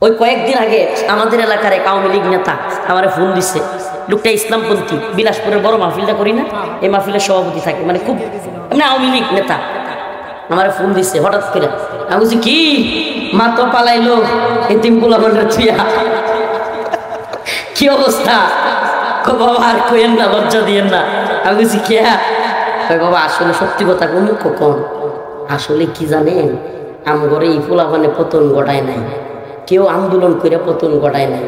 ওই কয়েকদিন আগে আমাদের এলাকার এক আওয়ামী লীগ নেতা আমার ফোন দিচ্ছে, লোকটা ইসলামপন্থী, বিলাসপুরের বড় মাহফিলটা করি না, এই মাহফিলের সভাপতি থাকে, মানে খুব মানে আওয়ামী লীগ নেতা। আমার ফোন দিচ্ছে হঠাৎ করে, আমি বলছি কি মা তো পালাইলো এতিম পোলাপানের থুইয়া, কি অবস্থা? বাবা আর কইেন না, লজ্জা দিয়েন না। আমি বলছি কে? বাবা আসলে সত্যি কথা কোন কখন আসলে কি জানেন, আমগরে এই পোলাপানে পতন ঘটায় নাই, কেউ আন্দোলন করে পতন ঘটায় নাই,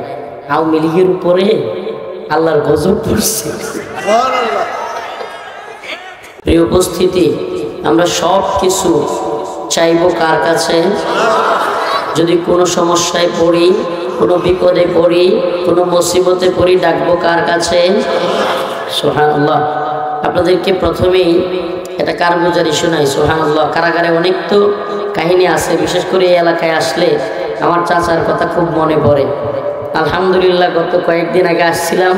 আওয়ামী লীগের উপরে আল্লাহর গজব পড়ছে। প্রিয় উপস্থিতি, আমরা সব কিছু চাইব কার কাছে? যদি কোনো সমস্যায় পড়ি, কোনো বিপদে পড়ি, কোনো মুসিবতে পড়ি, ডাকবো কার কাছে? সুবহানাল্লাহ। আপনাদেরকে প্রথমেই এটা কারগুজারি শোনাই। সুবহানাল্লাহ। কারাগারে অনেক তো কাহিনী আছে, বিশেষ করে এই এলাকায় আসলে আমার চাচার কথা খুব মনে পড়ে। আলহামদুলিল্লাহ গত কয়েকদিন আগে আসছিলাম,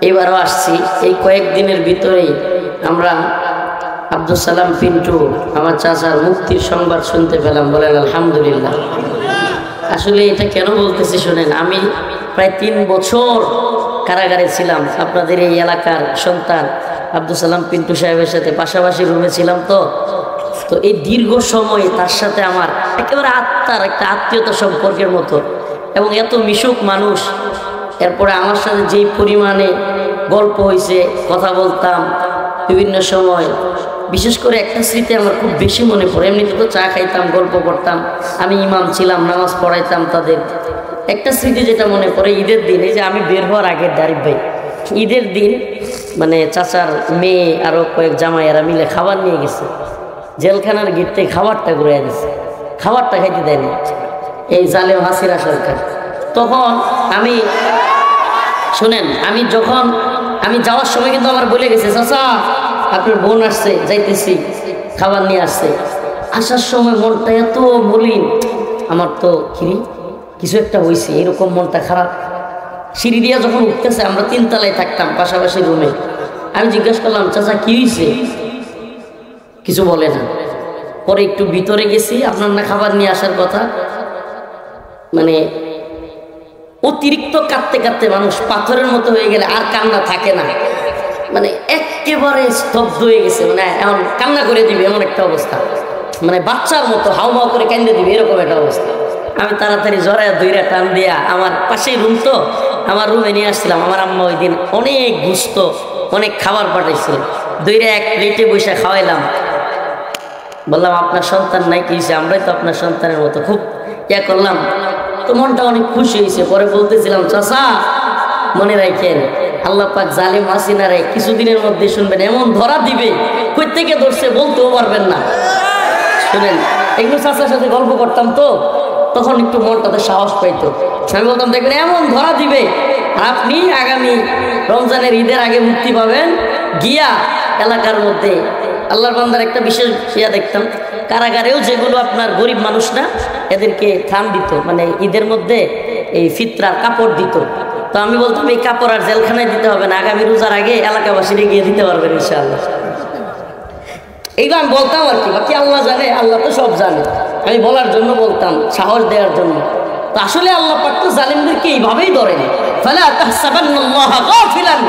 এবারও আসছি। এই কয়েকদিনের ভিতরেই আমরা আব্দুল সালাম পিন্টু আমার চাচার মুক্তির সংবাদ শুনতে পেলাম। বলেন আলহামদুলিল্লাহ। আসলে এটা কেন বলতেছি শোনেন, আমি প্রায় 3 বছর কারাগারে ছিলাম। আপনাদের এই এলাকার সন্তান আব্দুল সালাম পিন্টু সাহেবের সাথে পাশাপাশি রুমে ছিলাম। তো এই দীর্ঘ সময় তার সাথে আমার একেবারে আত্মার একটা আত্মীয়তা সম্পর্কের মতো, এবং এত মিশুক মানুষ। এরপরে আমার সাথে যেই পরিমাণে গল্প হয়েছে, কথা বলতাম বিভিন্ন সময়, বিশেষ করে একটা স্মৃতি আমার খুব বেশি মনে পড়ে। এমনিতে তো চা খাইতাম, গল্প করতাম, আমি ইমাম ছিলাম, নামাজ পড়াইতাম তাদের। একটা স্মৃতি যেটা মনে পড়ে, ঈদের দিন, এই যে আমি বের হওয়ার আগের দারিফ ভাই, ঈদের দিন মানে চাচার মেয়ে আরও কয়েক জামাইয়েরা মিলে খাবার নিয়ে গেছে, জেলখানার গেট থেকে খাবারটা ঘুরে দিচ্ছে, খাবারটা খাইতে দেয়নি এই জালেম হাসিনা সরকার। তখন আমি শুনেন, আমি যাওয়ার সময় কিন্তু আমার বলে গেছে, চাচা আপনার বোন আসছে, যাইতেছি, খাবার নিয়ে আসছে। আসার সময় মনটা এত মলিন, আমার তো কিছু একটা হয়েছে এরকম মনটা খারাপ। সিঁড়ি দিয়া যখন উঠতেছে, আমরা 3 তলায় থাকতাম পাশাপাশি রুমে, আমি জিজ্ঞাসা করলাম চাচা কি হয়েছে? কিছু বলে না। পরে একটু ভিতরে গেছি, আপনার না খাবার নিয়ে আসার কথা। মানে অতিরিক্ত কাঁদতে কাঁদতে মানুষ পাথরের মতো হয়ে গেলে আর কান্না থাকে না, মানে একেবারে স্তব্ধ হয়ে গেছে, মানে এমন কান্না করে দিবে এমন একটা অবস্থা, মানে বাচ্চার মতো হাউমাউ করে কান্দে দিবে এরকম একটা অবস্থা। আমি তাড়াতাড়ি জড়ায় দইরা টান দিয়া, আমার পাশেই রুম তো, আমার রুমে নিয়ে আসছিলাম। আমার আম্মা ওই দিন অনেক গুস্ত, অনেক খাবার পাঠাইছিল, দইরা এক প্লেটে বসে খাওয়াইলাম। বললাম আপনার সন্তান নাই, কি হয়েছে? আমরাই তো আপনার সন্তানের মতো, খুব ইয়া করলাম। তো মনটা অনেক খুশি হয়েছে। পরে বলতেছিলাম চাচা মনে রাখেন, আল্লাহ পাক জালিম হাসিনারে কিছুদিনের মধ্যে শুনবেন এমন ধরা দিবে, কই থেকে ধরছে বলতেও পারবেন না। শুনেন, এগুলো চাচার সাথে গল্প করতাম তো, তখন একটু মনটাতে সাহস পাইতো। আমি বলতাম দেখবেন এমন ধরা দিবে, আপনি আগামী রমজানের ঈদের আগে মুক্তি পাবেন। গিয়া এলাকার মধ্যে আল্লাহর বান্দার একটা বিশেষ ইয়া দেখতাম, কারাগারেও যেগুলো আপনার গরিব মানুষ না, এদেরকে থান দিত, মানে ঈদের মধ্যে এই ফিতরার কাপড় দিত। তো আমি বলতাম এই কাপড় আর জেলখানায় দিতে হবে না, আগামী রোজার আগে এলাকাবাসীরা গিয়ে দিতে পারবেন ইনশাআল্লাহ। এইগুলো আমি বলতাম আর কি, বাকি আল্লাহ জানে, আল্লাহ তো সব জানে, আমি বলার জন্য বলতাম, সাহস দেওয়ার জন্য। তো আসলে আল্লাহ পাক তো জালিমদেরকে এইভাবেই ধরেন। ফালা তাহসাবান্নাল্লাহা গাফিলান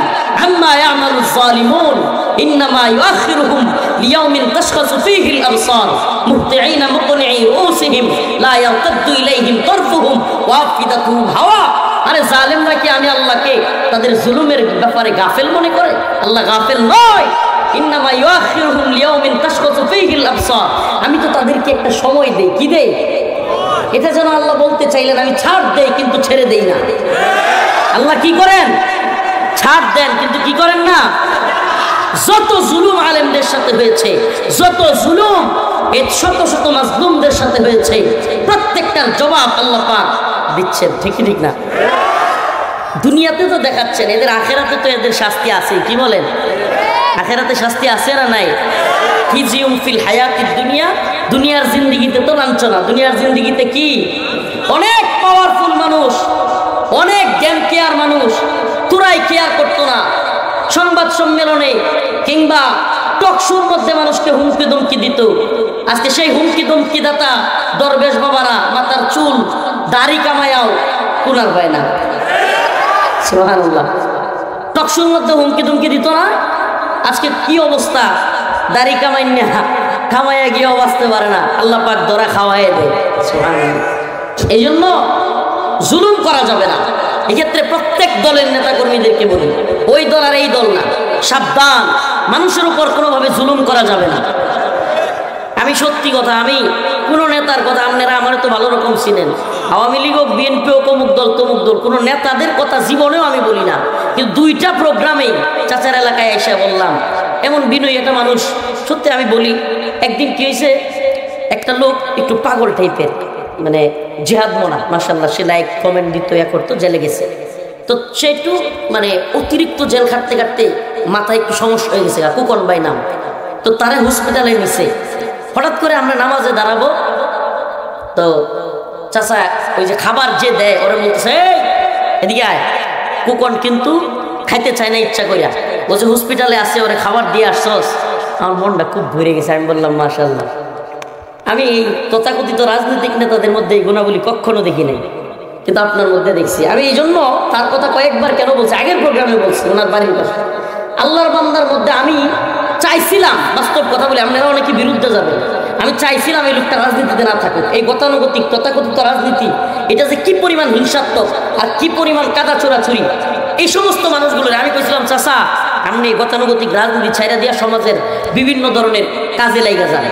আম্মা ইয়ামালুজ জালিমুন ইন্নামা ইউআখিরুহুম লিয়াউমিন তাশখাসু ফীহিল আবসার মুহতিঈনা মুকনিঈ রুউসিহিম লা ইয়ারতাদ্দু ইলাইহিম তারফুহুম ওয়া আফিদাতুহুম হাওয়া। আরে জালিমরা কি আমি আল্লাহকে তাদের জুলুমের ব্যাপারে গাফেল মনে করে? আল্লাহ গাফেল নয়। ইন্নামা ইউআখিরুহুম লিয়াউমিন তাশখাসু ফীহিল আবসার, আমি তো তাদেরকে একটা সময় দেই। কি দেই? এটা যেন আল্লাহ বলতে চাইলেন আমি ছাড় দেই কিন্তু ছেড়ে দেই না। আল্লাহ কি করেন? ছাড় দেন কিন্তু কি করেন না। যত জুলুম আলেমদের সাথে হয়েছে, যত জুলুম এই শত শত মাজলুমদের সাথে হয়েছে, প্রত্যেকটার জবাব আল্লাহ পাক দিচ্ছেন। ঠিক না? দুনিয়াতে তো দেখাচ্ছেন, এদের আখেরাতে তো এদের শাস্তি আছে। কি বলেন? আখেরাতে শাস্তি আছে না নাই? খিজিউম ফিল হায়াতিদ দুনিয়া, দুনিয়ার জিন্দেগিতে তো লাঞ্ছনা। দুনিয়ার জিন্দেগিতে কি অনেক পাওয়ারফুল মানুষ, অনেক জ্ঞান কেয়ার মানুষ, তোরাই কেয়ার করতো না। সংবাদ সম্মেলনে কিংবা টকশোর মধ্যে মানুষকে হুমকি ধমকি দিত। আজকে সেই হুমকি ধমকি দাতা দরবেশ বাবারা মাথার চুল দাড়ি কামায়াও কুনার পায় না। সুবহানাল্লাহ। টকশোর মধ্যে হুমকি তুমকি দিত না? আজকে কি অবস্থা, দাড়ি কামাই না কামাইয়া গিয়েও বাঁচতে পারে না, আল্লাহ পাক ধরা খাওয়াই দেয়। সুবহানাল্লাহ। এই জন্য জুলুম করা যাবে না। এক্ষেত্রে প্রত্যেক দলের নেতা কর্মীদেরকে বলি, ওই দল আর এই দল না, সাবধান, মানুষের উপর কোনোভাবে জুলুম করা যাবে না। আমি সত্যি কথা, আমি কোনো নেতার কথা, আপনারা আমার তো ভালো রকম চিনেন, আওয়ামী লীগ হোক, বিএনপি হোক, অমুক দল তমুক দল, কোনো নেতাদের কথা জীবনেও আমি বলি না। কিন্তু দুইটা প্রোগ্রামেই চাচার এলাকায় এসে বললাম, এমন বিনয়ী একটা মানুষ, সত্যি আমি বলি। একদিন কি হয়েছে, একটা লোক একটু পাগল টাইপের, মানে জিহাদ মোনা, মাশাআল্লাহ, সে লাইক কমেন্ট দিত, করতো, জেলে গেছে। তো সে একটু মানে অতিরিক্ত জেল খাটতে খাটতে মাথায় একটু সমস্যা হয়ে গেছে, কুকন ভাই নাম। তো তারা হসপিটালে নিছে। হঠাৎ করে আমরা নামাজে দাঁড়াবো, তো চাচা ওই যে খাবার যে দেয় ওরা বলতেছে, এদিকে আয়, কুকন কিন্তু খাইতে চায় না ইচ্ছা করিয়া, বলছে হসপিটালে আসে, ওরে খাবার দিয়ে আসছস। আমার মনটা খুব ভরে গেছে। আমি বললাম মাশাআল্লাহ। আমি এই তথাকথিত রাজনৈতিক নেতাদের মধ্যে এই গুণাবলী কখনো দেখি নাই, কিন্তু আপনার মধ্যে দেখছি। আমি এই জন্য তার কথা কয়েকবার কেন বলছি, আগের প্রোগ্রামে বলছি, ওনার বাড়ির পাশে আল্লাহর বান্দার মধ্যে আমি চাইছিলাম, বাস্তব কথা বলি, আপনারা অনেকে বিরুদ্ধে যাবেন, আমি চাইছিলাম এই লোকটা রাজনীতিতে না থাকুক। এই গতানুগতিক তথাকথিত রাজনীতি, এটা যে কি পরিমাণ হিংসাত্মক আর কি পরিমাণ কাদা চোরাচুরি, এই সমস্ত মানুষগুলোর আমি কইছিলাম, চাচা আপনি গতানুগতিক রাজনীতি ছাইরা দিয়া সমাজের বিভিন্ন ধরনের কাজে লাইগা যান।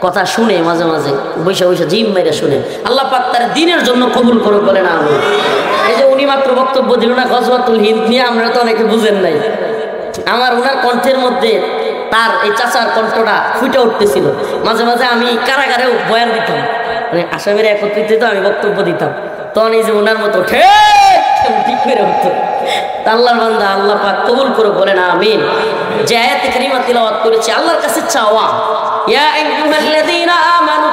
কথা শুনে মাঝে মাঝে বৈশা বৈশা জিম মেরে শুনে, আল্লাহ পাক তার দিনের জন্য কবুল করে বলে না। আমি এই যে উনি মাত্র বক্তব্য দিল না গজওয়াতুল হিন্দ নিয়ে, আপনারা তো অনেকে বুঝেন নাই। আমার ওনার কণ্ঠের মধ্যে তার এই চাচার কণ্ঠটা ফুটে উঠতেছিল। মাঝে মাঝে আমি কারাগারেও বয়ান দিতাম, মানে আসামিরা একত্রিত হতো, আমি বক্তব্য দিতাম, তখন এই যে ওনার মতো ঠিক করে উঠতো। আল্লাহর বান্দা, আল্লাহ পাক কবুল করে বলে না আমিন। যে আয়াতে কারিমা তিলাওয়াত করেছে, আল্লাহর কাছে চাওয়া, ইয়া আইয়ুহাল্লাযীনা আমানু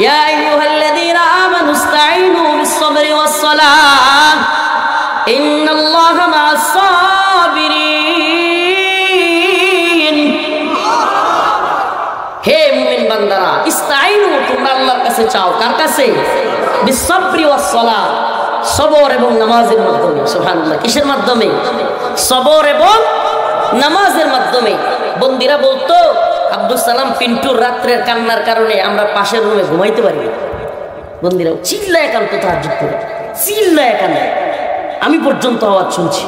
ইয়া আইয়ুহাল্লাযীনা আমানু ইসতাঈনু বিস-সাবরি ওয়াস-সালাহ ইন্নাল্লাহা মা'আস-সাবিরিন। হে মুমিন বান্দারা, ইসতাঈনু, তোমরা আল্লাহর কাছে চাও। কার কাছে? বিস-সাবরি ওয়াস-সালাহ, সবর এবং নামাজের মাধ্যমে। সুবহানাল্লাহ। কিসের মাধ্যমে? সবর এবং নামাজের মাধ্যমে। বন্দিরা বলতো, আব্দুল সালাম পিন্টুর রাত্রের কান্নার কারণে আমরা পাশের রুমে ঘুমাইতে পারি না। বন্দিরা চিল্লায় কাঁদতো, তাহাজ্জুদ করে চিল্লায় কাঁদে, আমি পর্যন্ত আওয়াজ শুনছি।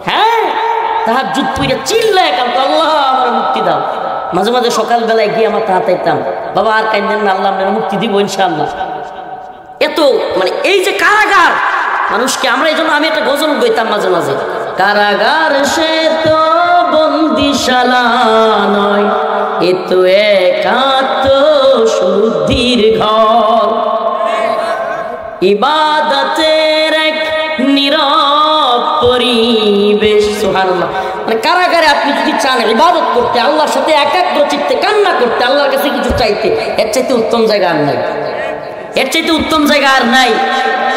হ্যাঁ, তাহাজ্জুদ পড়ে চিল্লায় কাঁদতো, আল্লাহ আমার মুক্তি দাও। মাঝে মাঝে সকালবেলায় গিয়ে আমার তাহাতাইতাম, বাবা আর কাঁদেন না, আল্লাহ আপনার মুক্তি দিব ইনশাআল্লাহ। এত মানে এই যে কারাগার মানুষকে, আমরা এই জন্য আমি একটা গজল গাইতাম মাঝে মাঝে, কারাগার সে তো বন্দিশালা নয়, এ তো একাত্ম শুদ্ধির ঘর, ইবাদতের এক নীরব পরিবেশ। সুবহানাল্লাহ। মানে কারাগারে আপনি যদি চান ইবাদত করতে, আল্লাহর সাথে একাগ্র চিত্তে কান্না করতে, আল্লাহর কাছে কিছু চাইতে, এর চাইতে উত্তম জায়গা আর নাই, এর চাইতে উত্তম জায়গা আর নাই।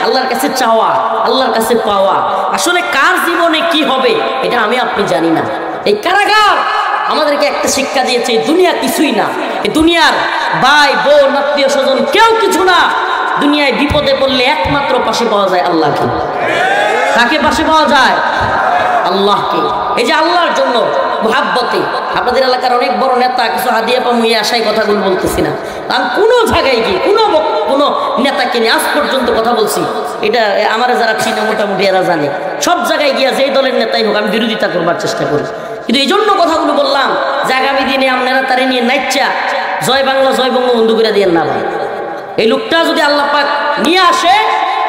আল্লাহর কাছে চাওয়া, আল্লাহর কাছে পাওয়া। আসলে কার জীবনে কি হবে এটা আমি আপনি জানি না। এই কারাগার আমাদেরকে একটা শিক্ষা দিয়েছে, দুনিয়া কিছুই না, এই দুনিয়ার ভাই বোন আত্মীয় স্বজন কেউ কিছু না। দুনিয়ায় বিপদে পড়লে একমাত্র পাশে পাওয়া যায় আল্লাহকে। কাকে পাশে পাওয়া যায়? আল্লাহকে। এই যে আল্লাহর জন্য মুহাব্বতে, আপনাদের এলাকার অনেক বড় নেতা কিছু হাদিয়া পামুই আশায় কথাগুলো বলতেছি না, আমি কোনো জায়গায় গিয়ে কোনো নেতাকে নিয়ে আজ পর্যন্ত কথা বলছি, এটা আমার যারা চিনে মোটামুটি এরা জানে, সব জায়গায় গিয়া যেই দলের নেতাই হোক আমি বিরোধিতা করবার চেষ্টা করি। কিন্তু এই জন্য কথাগুলো বললাম যে আগামী দিনে আপনারা তারে নিয়ে নাইচা জয় বাংলা জয় বঙ্গবন্ধু করে দিয়ে না ভাই। এই লোকটা যদি আল্লাহ পাক নিয়ে আসে,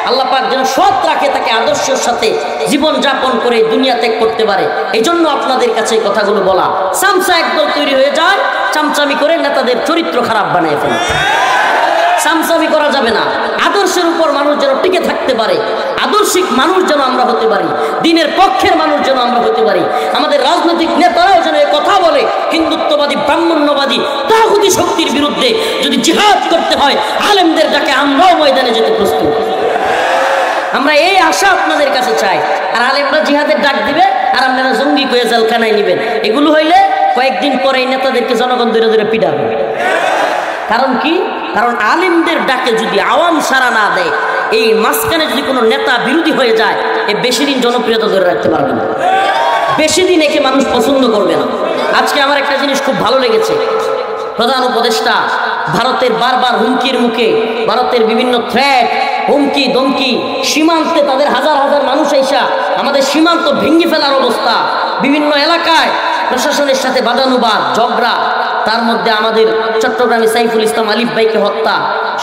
আল্লাহ পাক যেন সৎ রাখে, তাকে আদর্শের সাথে জীবন যাপন করে দুনিয়া ত্যাগ করতে পারে। এই জন্য আপনাদের কাছে এই কথাগুলো বলা। চামচা একদল তৈরি হয়ে যায়, চামচামি করে নেতাদের চরিত্র খারাপ বানায় ফেলে। চামচামি করা যাবে না। আদর্শের উপর মানুষ যেন টিকে থাকতে পারে, আদর্শিক মানুষ যেন আমরা হতে পারি, দিনের পক্ষের মানুষ যেন আমরা হতে পারি। আমাদের রাজনৈতিক নেতারাও যেন এই কথা বলে, হিন্দুত্ববাদী ব্রাহ্মণ্যবাদী তাগুতি শক্তির বিরুদ্ধে যদি জিহাদ করতে হয়, আলেমদের ডাকে আমরাও ময়দানে যেতে প্রস্তুত। আমরা এই আশা আপনাদের কাছে চাই। আর আলেমরা জিহাদের ডাক দিবে আর আপনারা জঙ্গি করে জেলখানায় নিবেন, এগুলো হইলে কয়েকদিন পরে এই নেতাদেরকে জনগণ ধরে ধরে পিটাবে। কারণ কি? কারণ আলেমদের ডাকে যদি আওয়াম সাড়া না দেয়, এই মাঝখানে যদি কোনো নেতা বিরোধী হয়ে যায়, এ বেশি দিন জনপ্রিয়তা ধরে রাখতে পারবে না, বেশি দিন একে মানুষ পছন্দ করবে না। আজকে আমার একটা জিনিস খুব ভালো লেগেছে, প্রধান উপদেষ্টা ভারতের বারবার হুমকির মুখে, ভারতের বিভিন্ন থ্রেট, হুমকি দমকি, সীমান্তে তাদের হাজার হাজার মানুষ এসা আমাদের সীমান্ত ভেঙে ফেলার অবস্থা, বিভিন্ন এলাকায় প্রশাসনের সাথে বাদানুবাদ ঝগড়া, তার মধ্যে আমাদের চট্টগ্রামে সাইফুল ইসলাম আলিফ ভাইকে হত্যা,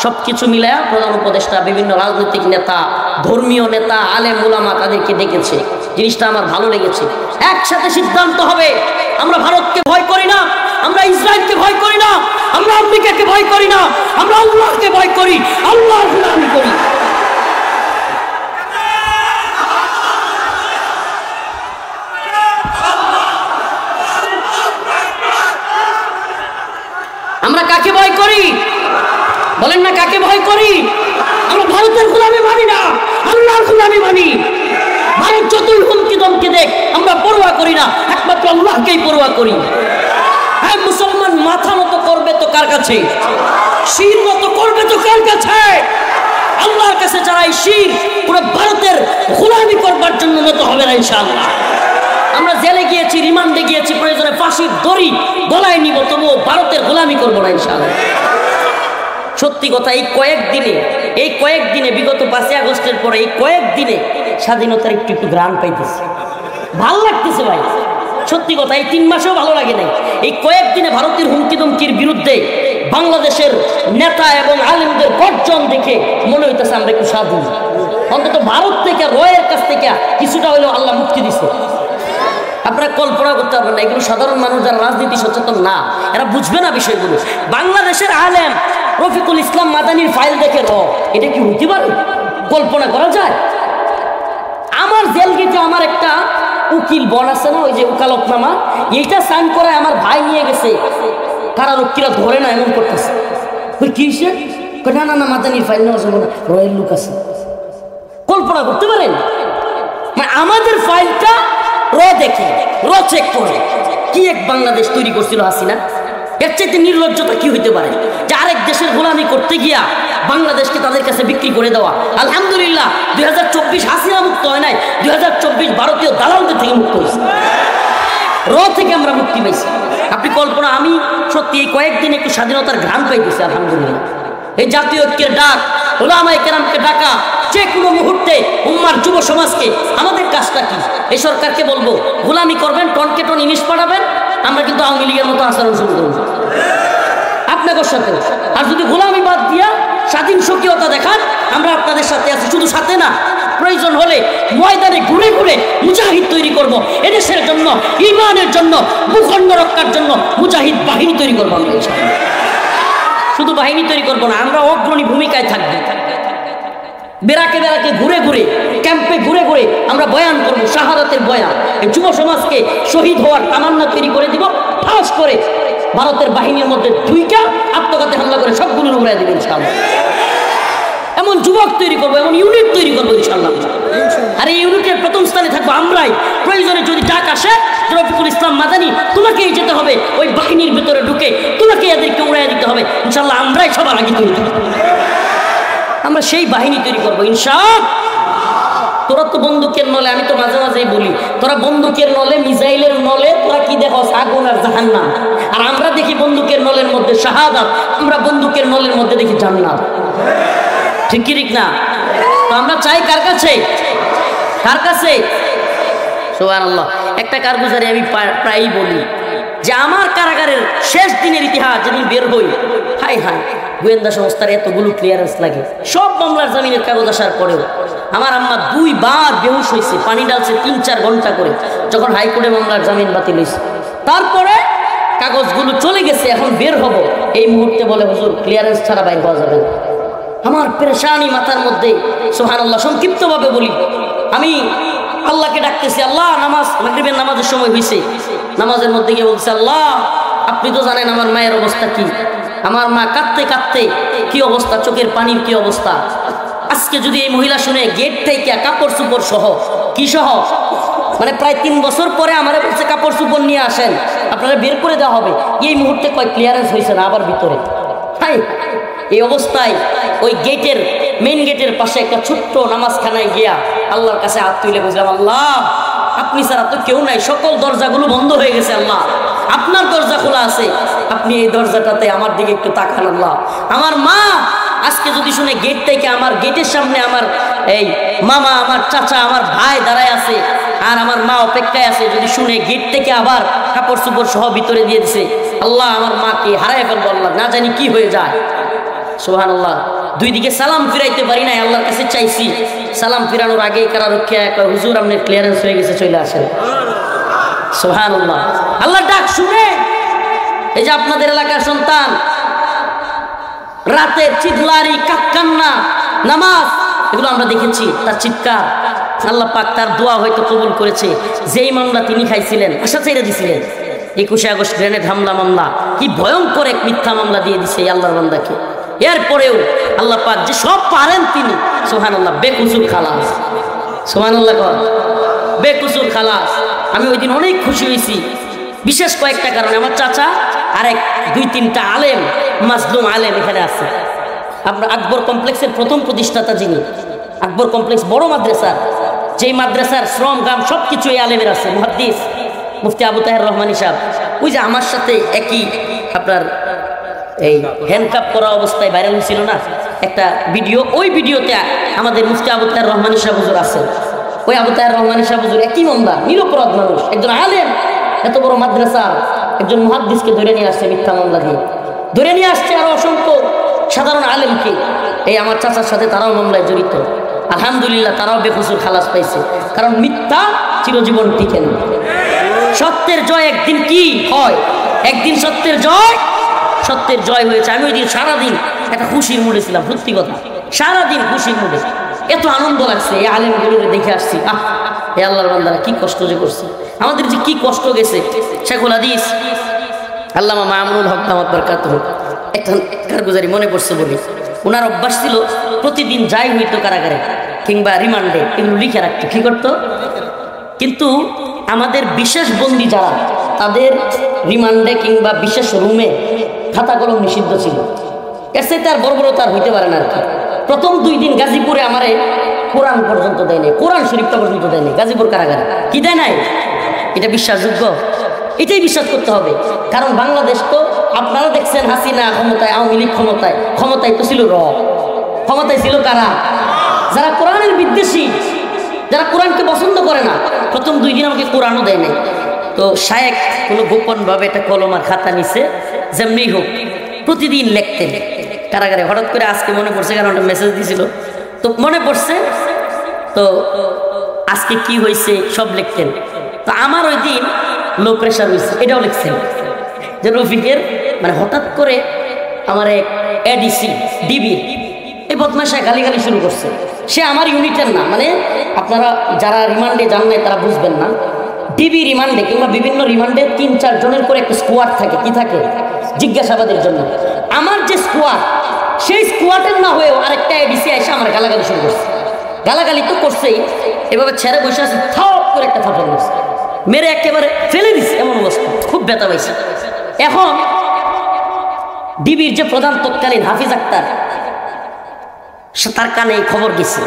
সব কিছু মিলায়া প্রধান উপদেষ্টা বিভিন্ন রাজনৈতিক নেতা, ধর্মীয় নেতা, আলেম উলামা তাদেরকে ডেকেছে। জিনিসটা আমার ভালো লেগেছে। একসাথে সিদ্ধান্ত হবে, আমরা ভারতকে ভয় করি না, আমরা ইসরায়েলকে ভয় করি না, আমরা আমেরিকাকে ভয় করি না, আমরা আল্লাহকে ভয় করি, আল্লাহর গোলামি করি। আমরা কাকে ভয় করি বলেন না, কাকে ভয় করি? আমরা ভারতের গোলামি মানি না, আল্লাহর গোলামি মানি। ভারত যতই হুমকি দমকি দেখ আমরা পরোয়া করি না, একমাত্র আল্লাহকেই পরোয়া করি। হ্যাঁ, মুসলমান মাথা মতো করবে তো কার কাছে? শির মতো করবে তো কার কাছে? আল্লাহর কাছে। যারা এই শির পুরো ভারতের গোলামি করবার জন্য নত হবে না ইনশাআল্লাহ। আমরা জেলে গিয়েছি, রিমান্ডে গিয়েছি, প্রয়োজনে ফাঁসির দড়ি গলায় নিব, তবুও ভারতের গোলামি করবো না ইনশাআল্লাহ। সত্যি কথা, এই কয়েকদিনে বিগত 5ই আগস্টের পরে এই কয়েকদিনে স্বাধীনতার একটু একটু গ্রাণ পাইতেছে, ভালো লাগতেছে ভাই। সত্যি কথা, এই 3 মাসেও ভালো লাগে নাই। এই কয়েকদিনে ভারতের হুমকি দমকির বিরুদ্ধে বাংলাদেশের নেতা এবং আলেমদের গর্জন দেখে মনে হইতেছে আমরা একটু স্বাধীন। অন্তত ভারত থেকে, রয়ের কাছ থেকে কিছুটা হলেও আল্লাহ মুক্তি দিছে। আপনারা কল্পনা করতে পারবেন না, এগুলো সাধারণ মানুষ যারা রাজনীতি সচেতন না, এরা বুঝবে না বিষয়গুলো। বাংলাদেশের আলেম রফিকুল ইসলাম মাদানির ফাইল দেখে এটা কি হইতে পারে? কল্পনা করা যায়? আমার জেলগেটে আমার একটা উকিল বন আছে না, ওই যে উকালতনামা, এইটা সাইন করে আমার ভাই নিয়ে গেছে, কারারক্ষীরা ধরে না এমন করতেছে। ওই কি সে না না না মাদানির ফাইল নেওয়া যাবে না, রয়ের লোক আছে। কল্পনা করতে পারেন? মানে আমাদের ফাইলটা দেখে চেক করে কি এক বাংলাদেশ তৈরি করছিল হাসিনা। এর চাইতে নির্লজ্জতা কি হইতে পারে যে আরেক দেশের গোলামি করতে গিয়া বাংলাদেশকে তাদের কাছে বিক্রি করে দেওয়া। আলহামদুলিল্লাহ 2024 হাসিনা মুক্ত হয় নাই, 2024 ভারতীয় দালালদের থেকে মুক্ত হয়েছে, থেকে আমরা মুক্তি পাইছি। আপনি কল্পনা, আমি সত্যি এই কয়েকদিন একটু স্বাধীনতার ঘ্রাণ পাইতেছি আলহামদুলিল্লাহ। এই জাতীয় ঐক্যের ডাক, ওলামায়ে কেরামকে ডাকা, যে কোনো মুহূর্তে উম্মার যুব সমাজকে, আমাদের কাজটা কি? এই সরকারকে বলবো গোলামি করবেন, টনকে টন ইনিশ পাঠাবেন, আমরা কিন্তু আওয়ামী লীগের মতো আচরণ শুরু করব আপনাদের সাথে। আর যদি গোলামি বাদ দিয়া স্বাধীন স্বকীয়তা দেখান, আমরা আপনাদের সাথে আছি। শুধু সাথে না, প্রয়োজন হলে ময়দানে ঘুরে ঘুরে মুজাহিদ তৈরি করব, এদেশের জন্য, ইমানের জন্য, ভূখণ্ড রক্ষার জন্য মুজাহিদ বাহিনী তৈরি করবো আমরা। শুধু বাহিনী তৈরি করবো না, আমরা অগ্রণী ভূমিকায় থাকবো। বেড়াকে বেড়াকে ঘুরে ঘুরে, ক্যাম্পে ঘুরে ঘুরে আমরা বয়ান করবো, শাহাদাতের বয়ান। এই যুব সমাজকে শহীদ হওয়ার তামান্না তৈরি করে দিব, ফাঁস করে ভারতের বাহিনীর মধ্যে ঢুইকা আত্মঘাতে হামলা করে সবগুলো উড়াই দেবে ইনশাআল্লাহ। এমন যুবক তৈরি করবো, এমন ইউনিট তৈরি করবো ইনশাআল্লাহ। আর এই ইউনিটের প্রথম স্থানে থাকবো আমরাই। প্রয়োজনে যদি ডাক আসে রফিকুল ইসলাম মাদানি, তোমাকেই যেতে হবে, ওই বাহিনীর ভিতরে ঢুকে তোমাকে এদেরকে উড়াই দিতে হবে ইনশাআল্লাহ, আমরাই সবার আগে তৈরি করবো। আমরা সেই বাহিনী তৈরি করবো ইনশাআল্লাহ। তোরা তো বন্দুকের নলে, আমি তো মাঝে মাঝেই বলি, তোরা বন্দুকের নলে, মিসাইলের নলে তোরা কি দেখো? আগুন আর জাহান্নাম। আর আমরা দেখি বন্দুকের নলের মধ্যে শাহাদাত, আমরা বন্দুকের নলের মধ্যে দেখি জান্নাত। ঠিক কি ঠিক না? তো আমরা চাই কার কাছে? কার কাছে? সুবহানাল্লাহ। একটা কারগুজারি আমি প্রায়ই বলি যে আমার কারাগারের শেষ দিনের ইতিহাস যেদিন বের হই, হায় হায়, গোয়েন্দা সংস্থার এতগুলো ক্লিয়ারেন্স লাগে। সব মামলার জামিনের কাগজ আসার পরেও আমার আম্মা 2 বার বেহুশ হয়েছে, পানি ডালছে 3-4 ঘন্টা করে, যখন হাইকোর্টে মামলার জামিন বাতিল হয়েছে। তারপরে কাগজগুলো চলে গেছে, এখন বের হব, এই মুহূর্তে বলে হুজুর ক্লিয়ারেন্স ছাড়া বাইর হওয়া যাবে না। আমার পেরেশানি মাথার মধ্যে। সুবহানাল্লাহ। সংক্ষিপ্তভাবে বলি, আমি আল্লাহকে ডাকতেছি, আল্লাহ, নামাজ, মাগরিবের নামাজের সময় হয়েছে, নামাজের মধ্যে গিয়ে বলছে, আল্লাহ আপনি তো জানেন আমার মায়ের অবস্থা কি, আমার মা কাঁদতে কাঁদতে কি অবস্থা, চোখের পানির কি অবস্থা। আজকে যদি এই মহিলা শুনে গেট থেকে কাপড় চুপড় সহ, কি সহ, মানে প্রায় 3 বছর পরে আমার বলছে কাপড় চুপড় নিয়ে আসেন, আপনারা বের করে দেওয়া হবে, এই মুহূর্তে কয় ক্লিয়ারেন্স হয়েছে না, আবার ভিতরে। হাই, এই অবস্থায় ওই গেটের মেইন গেটের পাশে একটা ছোট্ট নামাজখানায় গিয়া আল্লাহর কাছে হাত তুলে বুঝলাম, আল্লাহ আপনি ছাড়া তো কেউ নাই, সকল দরজাগুলো বন্ধ হয়ে গেছে, আল্লাহ আপনার দরজা খোলা আছে, আপনি এই দরজাটাতে আমার দিকে একটু তাকান আল্লাহ। আমার মা আজকে যদি শুনে গেট থেকে, আমার গেটের সামনে আমার এই মামা, আমার চাচা, আমার ভাই দাঁড়ায় আছে, আর আমার মা অপেক্ষায় আছে, যদি শুনে গেট থেকে আবার কাপড় চোপড় সহ ভিতরে দিয়ে দিছে, আল্লাহ আমার মাকে হারায় ফেলবো, আল্লাহ না জানি কি হয়ে যায়। সুবহানাল্লাহ। দুই দিকে সালাম ফিরাইতে পারি নাই, আল্লাহর কাছে চাইছি, সালাম ফিরানোর আগে কারারক্ষা হুজুর আপনার ক্লিয়ারেন্স হয়ে গেছে, চলে আসেন। সুবহানাল্লাহ। আল্লাহ ডাক শুনে এই যে আপনাদের এলাকার সন্তান রাতের চিৎলারি, কান্না, নামাজ, এগুলো আমরা দেখেছি, তার চিৎকার, আল্লাহ পাক তার দোয়া হয়তো কবুল করেছে। যেই মামলা তিনি খাইছিলেন, আশা ছেড়ে দিছিলেন, 21 আগস্ট গ্রেনেড হামলা মামলা, কি ভয়ঙ্কর এক মিথ্যা মামলা দিয়ে দিছে এই আল্লাহর বান্দাকে। এরপরেও আল্লাহ পাক যে সব পারেন তিনি, সুবহানাল্লাহ, বেকুসুর খালাস। সুবহানাল্লাহ, বেকুসুর খালাস। আমি ওই দিন অনেক খুশি হয়েছি, বিশেষ কয়েকটা কারণে। আমার চাচা আর এক 2-3টা আলেম, মাজলুম আলেম এখানে আছে। আপনার আকবর কমপ্লেক্সের প্রথম প্রতিষ্ঠাতা যিনি, আকবর কমপ্লেক্স বড় মাদ্রাসা, যেই মাদ্রাসার শ্রম গাম সব কিছু এই আলেমের আছে। মুহাদ্দিস মুফতি আবু তাহের রহমানী সাহেব, ওই যে আমার সাথে একই আপনার এই হ্যান্ডকাপ করা অবস্থায় ভাইরাল হয়েছিল না একটা ভিডিও, ওই ভিডিওতে আমাদের মুফতি আবু তাহের রহমানী সাহেব হুজুর আছেন। ওই আবু তাহের রহমানী সাহেব হুজুর একই মন্দা, নিরপরাধ মানুষ, একজন আলেম, এত বড় মাদ্রাসার একজন মুহাদ্দিসকে ধরে নিয়ে আসছে মিথ্যা মামলা দিয়ে, ধরে নিয়ে আসছে আরো অসংখ্য সাধারণ আলেমকে। এই আমার চাচার সাথে তারাও মামলায় জড়িত, আলহামদুলিল্লাহ তারাও বেকসুর খালাস পাইছে, কারণ মিথ্যা চিরজীবন টিকে না। সত্যের জয় একদিন কি হয়, একদিন সত্যের জয় হয়েছে। আমি ওই দিন সারাদিন একটা খুশির মুডে ছিলাম, সত্যি কথা, সারাদিন খুশির মুডে, এত আনন্দ লাগছে। এই আলেমগুলোকে দেখে আসছি, এ আল্লাহর বান্দারা কি কষ্ট যে করছে, আমাদের যে কি কষ্ট গেছে। শেখুল হাদিস আল্লামা মামুনুল হক দামাত বরকাতুহু একটা কারগুজারি মনে পড়ছে বলি, ওনার অভ্যাস ছিল প্রতিদিন যাই হইতো কারাগারে কিংবা রিমান্ডে, এগুলো লিখে রাখতো। কি করতো? কিন্তু আমাদের বিশেষ বন্দী যারা, তাদের রিমান্ডে কিংবা বিশেষ রুমে খাতা কলম নিষিদ্ধ ছিল। এর সাথে আর বড় বড় তার হইতে পারে না আর কি। প্রথম 2 দিন গাজীপুরে আমারে কোরআন পর্যন্ত দেয় নাই, কোরআন শরীফটা পর্যন্ত দেয় নাই গাজীপুর কারাগারে। কি দেয় নাই? এটা বিশ্বাসযোগ্য? এটাই বিশ্বাস করতে হবে, কারণ বাংলাদেশ তো আপনারা দেখছেন, হাসিনা ক্ষমতায়, আওয়ামী লীগ ক্ষমতায় তো ছিল ক্ষমতায় ছিল কারা? যারা কোরআনের বিদ্বেষী, যারা কোরআনকে পছন্দ করে না। প্রথম 2 দিন আমাকে কোরআনও দেয় নাই। তো শায়েখ কোনো গোপনভাবে একটা কলম আর খাতা নিছে, যেমনি হোক প্রতিদিন লিখতেন কারাগারে। হঠাৎ করে আজকে মনে পড়ছে, কারণ একটা মেসেজ দিয়েছিল, তো মনে পড়ছে, তো আজকে কি হয়েছে সব লিখতেন। তো আমার ওই দিন লো প্রেশার হয়েছে, এটাও লিখছেন যে রফিকের মানে হঠাৎ করে আমার এক এডিসি ডিবি এই বদমাশায় গালিগালি শুরু করছে। সে আমার ইউনিটের না, মানে আপনারা যারা রিমান্ডে যান নাই তারা বুঝবেন না। ডিবি রিমান্ডে কিংবা বিভিন্ন রিমান্ডে 3-4 জনের করে একটা স্কোয়াড থাকে। কি থাকে? জিজ্ঞাসাবাদের জন্য। আমার যে স্কোয়াড, সেই স্কোয়াডের না হয়েও আরেকটা এডিসি এসে আমার গালাগালি শুরু করছে। গালাগালি তো করছেই, এভাবে ছেড়ে বসে আছে, থাপ করে একটা থাপড় মারছে, মেরে একেবারে ফেলে দিচ্ছে, এমন অবস্থা, খুব ব্যথা পাইছে। এখন ডিবির যে প্রধান তৎকালীন হাফিজ আক্তার, তার কানে খবর গেছে।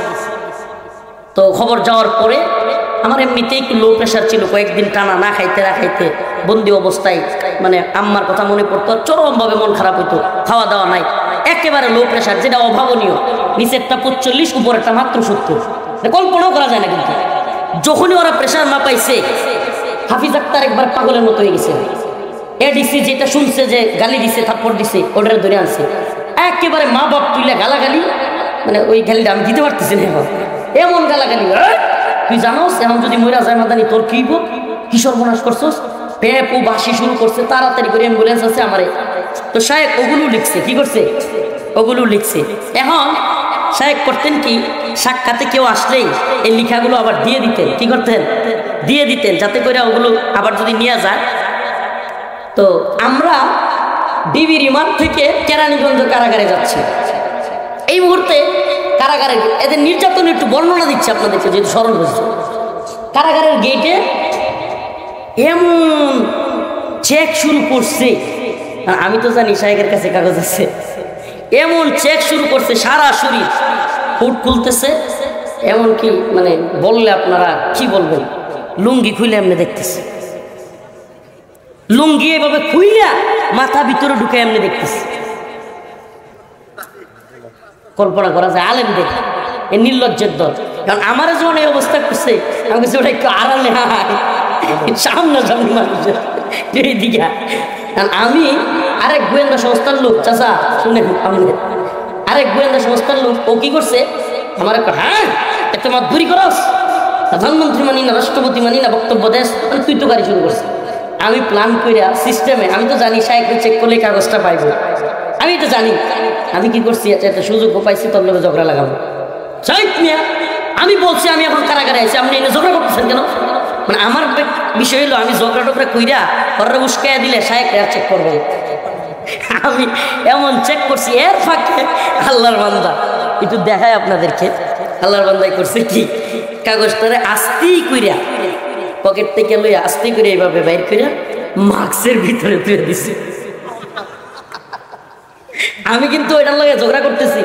তো খবর যাওয়ার পরে আমার এমনিতেই একটু লো প্রেশার ছিল, কয়েকদিন টানা না খাইতে না খাইতে বন্দি অবস্থায়, মানে আম্মার কথা মনে পড়তো, চরমভাবে মন খারাপ হইতো, খাওয়া দাওয়া নাই, একেবারে লো প্রেশার, যেটা অভাবনীয়। নিচেরটা 45, উপরেরটা মাত্র 70, কল্পনাও করা যায় না। কিন্তু যখনই ওরা প্রেশার না পাইছে, হাফিজ আক্তার একবার পাগলের মতো হয়ে গেছে। এডিসি যেটা শুনছে যে গালি দিছে, থাপ্পড় দিছে, ওটারে ধরে আনছে, একেবারে মা বাপ তুইলে গালাগালি, মানে ওই গালিটা আমি দিতে পারতেছি না, এমন গালাগালি। তুই জানোস এখন যদি মইরা যায় মাদানি তোর কি হইব, কি সর্বনাশ করছস, পেপ ও বাসি শুরু করছে, তাড়াতাড়ি করে অ্যাম্বুলেন্স আছে আমারে। তো শায়েক ওগুলো লিখছে, কি করছে? ওগুলো লিখছে। এখন শায়েক করতেন কি, সাক্ষাতে কেউ আসলেই এই লেখাগুলো আবার দিয়ে দিতেন। কি করতেন? দিয়ে দিতেন, যাতে করে ওগুলো আবার যদি নিয়ে যায়। তো আমরা ডিবি রিমান্ড থেকে কেরানীগঞ্জ কারাগারে যাচ্ছি। এই মুহূর্তে কারাগারের এদের নির্যাতন একটু বর্ণনা দিচ্ছে আপনাদেরকে, যেহেতু স্মরণ হচ্ছে। কারাগারের গেটে এমন চেক শুরু করছে, আমি তো জানি শায়েকের কাছে কাগজ আছে, এমন চেক শুরু করছে সারা শরীর, হুট খুলতেছে, এমনকি মানে বললে আপনারা কি বলবেন, লুঙ্গি খুলে এমনি দেখতেছে, লুঙ্গি এভাবে খুইলা মাথা ভিতরে ঢুকে এমনি দেখতেছে। কল্পনা করা যায় আলেমদের এই নির্লজ্জের দল। কারণ আমার যখন এই অবস্থা করছে, আমি কাছে ওটা একটু আড়ালে সামনাসামনি মানুষের এইদিকে। কারণ আমি আরেক গোয়েন্দা সংস্থার লোক, চাচা শুনে আরেক গোয়েন্দা সংস্থার লোক, ও কি করছে আমার একটা, হ্যাঁ একটা মাদুরি করস, প্রধানমন্ত্রী মানি না, রাষ্ট্রপতি মানি না, বক্তব্য দেশ, মানে তুই তো গাড়ি শুরু করছে। আমি প্ল্যান করিয়া সিস্টেমে, আমি তো জানি সাইকেল চেক করলে কাগজটা পাইব, আমি তো জানি। আমি কি করছি, একটা সুযোগও পাইছি, তোর লোকে ঝগড়া লাগাবো। আমি বলছি আমি এখন কারাগারে আছি, আপনি এনে ঝগড়া করতেছেন কেন? মানে আমার বিষয় হলো আমি ঝগড়া টগড়া কইরা ঘরে উস্কাইয়া দিলে সাহেব চেক করবো। আমি এমন চেক করছি, এর ফাঁকে আল্লাহর বান্দা একটু দেখায় আপনাদেরকে, আল্লাহর বান্দাই করছে কি, কাগজটারে আস্তেই কইরা পকেট থেকে লইয়া আস্তে করে এইভাবে বাইর কইরা মাস্কের ভিতরে তুলে দিছে। আমি কিন্তু ওইটার লগে ঝগড়া করতেছি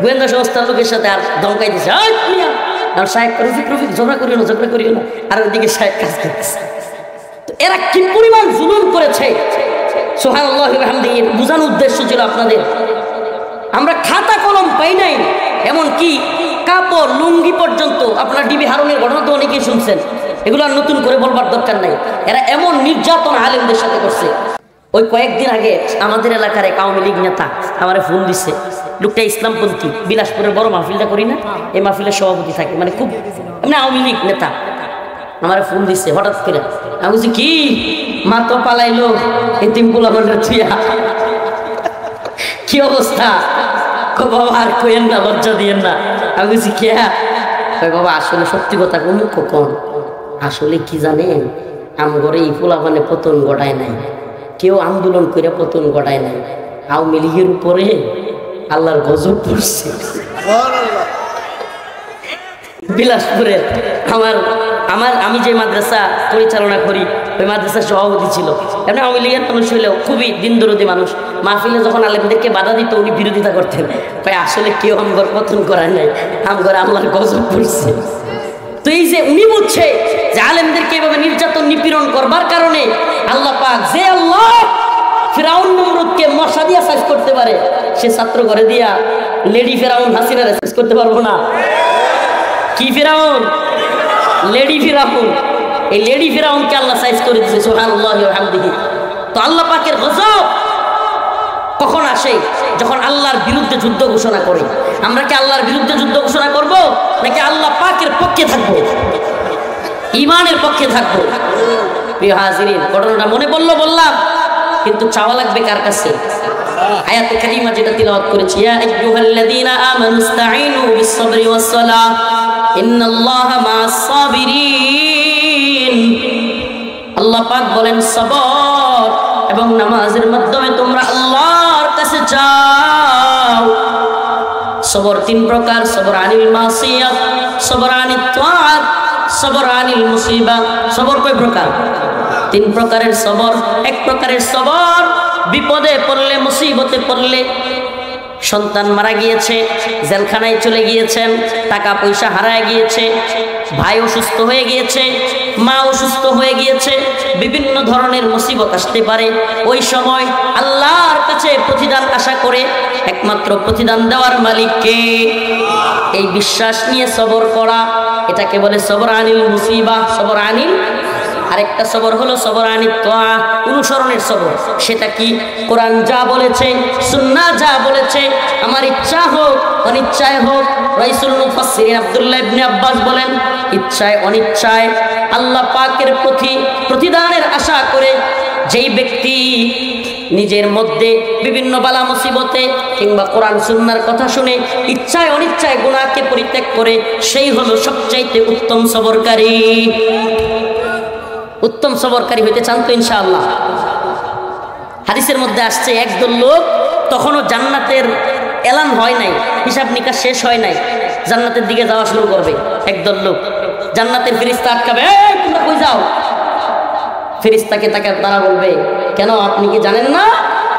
গোয়েন্দা সংস্থার লোকের সাথে, আর ধমকাই দিছে, আর সাহেব রফিক রফিক ঝগড়া করিও না, ঝগড়া করিও না, আর ওইদিকে সাহেব কাজ করতেছে। তো এরা কি পরিমাণ জুলুম করেছে, সুবহানাল্লাহ ওয়া বিহামদিহি, বোঝানোর উদ্দেশ্য ছিল আপনাদের। আমরা খাতা কলম পাই নাই, এমন কি কাপড় লুঙ্গি পর্যন্ত, আপনার ডিবি হারুনের ঘটনা তো অনেকেই শুনছেন, এগুলো আর নতুন করে বলবার দরকার নাই। এরা এমন নির্যাতন আলেমদের সাথে করছে। ওই কয়েকদিন আগে আমাদের এলাকার এক আওয়ামী লীগ নেতা আমার ফোন দিচ্ছে, লোকটা ইসলামপন্থী, বিলাসপুরের বড় মাহফিলটা করি না, এই মাহফিলের সভাপতি থাকে, মানে খুব মানে আওয়ামী লীগ নেতা। আমার ফোন দিচ্ছে হঠাৎ করে, আমি বলছি কি, মা তো পালাইলো এতিম পোলাপানের থুইয়া, কি অবস্থা? বাবা আর কইেন না, লজ্জা দিয়েন না। আমি বলছি কে? বাবা আসলে সত্যি কথা কোন, আসলে কি জানেন, আমগরে এই পোলাপানে পতন ঘটায় নাই, কেউ আন্দোলন করে পতন ঘটায় নাই, আওয়ামী লীগের উপরে আল্লাহর গজব পড়ছে। বিলাসপুরে আমি যে মাদ্রাসা পরিচালনা করি, ওই মাদ্রাসার সভাপতি ছিল, এমনি আওয়ামী লীগের মানুষ হইলেও খুবই দিনদরদী মানুষ। মাহফিলে যখন আলেমদেরকে বাধা দিত, উনি বিরোধিতা করতেন, ভাই আসলে কেউ আমগর পতন করায় নাই, আমগর আল্লাহর গজব পড়ছে। তো এই যে উনি বুঝছে যে আলেমদেরকে এভাবে নির্যাতন নিপীড়ন করবার কারণে আল্লাহ পাক, যে আল্লাহ ফিরাউন নমরুদকে মশা দিয়া সাইজ করতে পারে, সে ছাত্র ঘরে দিয়া লেডি ফিরাউন হাসিনারে সাইজ করতে পারবো না। কি ফিরাউন? লেডি ফিরাউন। এই লেডি ফিরাউনকে আল্লাহ সাইজ করে দিয়েছে, সুবহানাল্লাহি ওয়া বিহামদিহি। তো আল্লাহ পাকের গজব কখন আসে? যখন আল্লাহর বিরুদ্ধে যুদ্ধ ঘোষণা করে। আমরা কি আল্লাহর বিরুদ্ধে যুদ্ধ ঘোষণা করব, নাকি আল্লাহ পাকের পক্ষে থাকবো, ঈমানের পক্ষে থাকবো? প্রিয় হাজিরিন, ঘটনাটা মনে পড়লো বললাম, কিন্তু চাওয়া লাগবে কার কাছে? আয়াতে কারিমা যেটা তিলাওয়াত করেছি, ইয়া আইয়ুহাল্লাযীনা আমানুস্তাঈনু বিস-সাবরি ওয়াস-সালাহ ইন্নাল্লাহা মা'আস-সাবিরিন। আল্লাহ পাক বলেন সবর এবং নামাজের মাধ্যমে তোমরা আল্লাহর কাছে যাও। সবর তিন প্রকার, সবর আনিল মাসিয়াত, সবর আনিত তাআত, সবর আনিল মুসিবা। সবর কয় প্রকার? তিন প্রকারের সবর। এক প্রকারের সবর বিপদে পড়লে, মুসিবতে পড়লে, সন্তান মারা গিয়েছে, জেলখানায় চলে গিয়েছেন, টাকা পয়সা হারায় গিয়েছে, ভাই অসুস্থ হয়ে গিয়েছে, মা অসুস্থ হয়ে গিয়েছে, বিভিন্ন ধরনের মুসিবত আসতে পারে। ওই সময় আল্লাহর কাছে প্রতিদান আশা করে, একমাত্র প্রতিদান দেওয়ার মালিককে, এই বিশ্বাস নিয়ে সবর করা, এটাকে বলে সবর আনিল মুসিবা, সবর আনিল। আরেকটা সবর হলো সবর আনিত তাআ, অনুসরণের সবর। সেটা কি? কোরআন যা বলেছে, সুন্নাহ যা বলেছে, আমার ইচ্ছা হোক অনিচ্ছায় হোক, রাইসুল মুফাসসিরিন আব্দুল্লাহ ইবনে আব্বাস বলেন, ইচ্ছায় অনিচ্ছায় আল্লাহ পাকের প্রতি প্রতিদানের আশা করে যেই ব্যক্তি নিজের মধ্যে বিভিন্ন বালা মুসিবতে কিংবা কোরআন সুন্নাহর কথা শুনে ইচ্ছায় অনিচ্ছায় গুনাহকে পরিত্যাগ করে, সেই হলো সবচাইতে উত্তম সবরকারী। উত্তম সবরকারী হইতে চান তো ইনশাআল্লাহ? হাদিসের মধ্যে আসছে, একদল লোক তখনও জান্নাতের এলান হয় নাই, হিসাব নিকাশ শেষ হয় নাই, জান্নাতের দিকে যাওয়া শুরু করবে। একদল লোক, জান্নাতের ফেরেশতা আটকাবে, এই তোমরা কই যাও? ফেরেশতাকে তাকে তারা বলবে, কেন আপনি কি জানেন না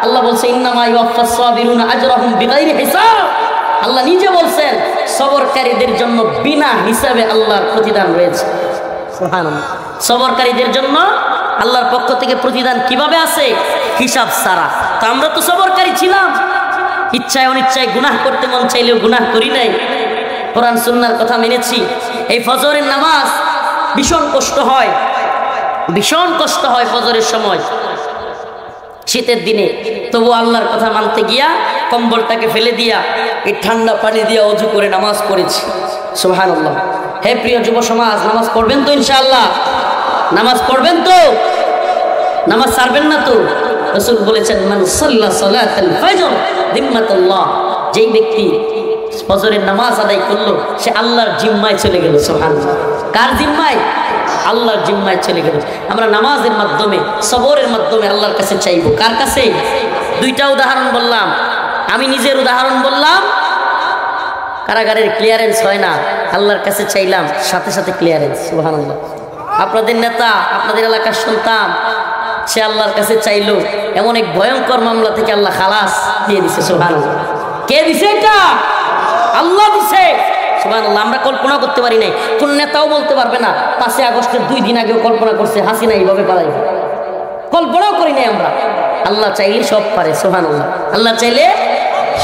আল্লাহ বলছে ইন্নামা ইউওয়াফাস সাবিরুনা আজরাহুম বিগাইরি হিসাব। আল্লাহ নিজে বলছেন সবরকারীদের জন্য বিনা হিসাবে আল্লাহর প্রতিদান রয়েছে। সুবহানাল্লাহ। সবরকারীদের জন্য আল্লাহর পক্ষ থেকে প্রতিদান কিভাবে আছে? হিসাব ছাড়া। তো আমরা তো সবরকারী ছিলাম, ইচ্ছায় অনিচ্ছায় গুনাহ করতে মন চাইলেও গুনাহ করি নাই, কোরআন সুন্নাহর কথা মেনেছি। এই ফজরের নামাজ ভীষণ কষ্ট হয়, ভীষণ কষ্ট হয় ফজরের সময় শীতের দিনে, তবু আল্লাহর কথা মানতে গিয়া কম্বলটাকে ফেলে দিয়া এই ঠান্ডা পানি দিয়া ওযু করে নামাজ পড়েছি। সুবহানাল্লাহ। হে প্রিয় যুব সমাজ, নামাজ পড়বেন তো ইনশাআল্লাহ? নামাজ পড়বেন তো? নামাজ ছাড়বেন না তো? রাসূল বলেছেন মান সাল্লা সালাতাল ফজর যিম্মাতুল্লাহ, যেই ব্যক্তি ফজরের নামাজ আদায় করলো সে আল্লাহর জিম্মায় চলে গেল। সুবহানাল্লাহ। কার জিম্মায়? আল্লাহর জিম্মায় চলে গেল। আমরা নামাজের মাধ্যমে সবরের মাধ্যমে আল্লাহর কাছে চাইবো। কার কাছে? দুইটা উদাহরণ বললাম, আমি নিজের উদাহরণ বললাম, কারাগারের ক্লিয়ারেন্স হয় না, আল্লাহর কাছে চাইলাম, সাথে সাথে ক্লিয়ারেন্স। সুবহানাল্লাহ। আপনাদের নেতা, আপনাদের এলাকার সন্তান, সে আল্লাহর কাছে চাইলো, এমন এক ভয়ঙ্কর মামলা থেকে আল্লাহ খালাস দিয়ে দিছে। সুবহানাল্লাহ। কে দিছে এটা? আল্লাহ দিছে। সুবহানাল্লাহ। আমরা কল্পনা করতে পারি নাই, কোন নেতাও বলতে পারবে না 5 আগস্টের 2 দিন আগেও কল্পনা করছে হাসিনা এইভাবে পালাইবে, কল্পনাও করি নাই আমরা। আল্লাহ চাইলে সব পারে। সুবহানাল্লাহ। আল্লাহ চাইলে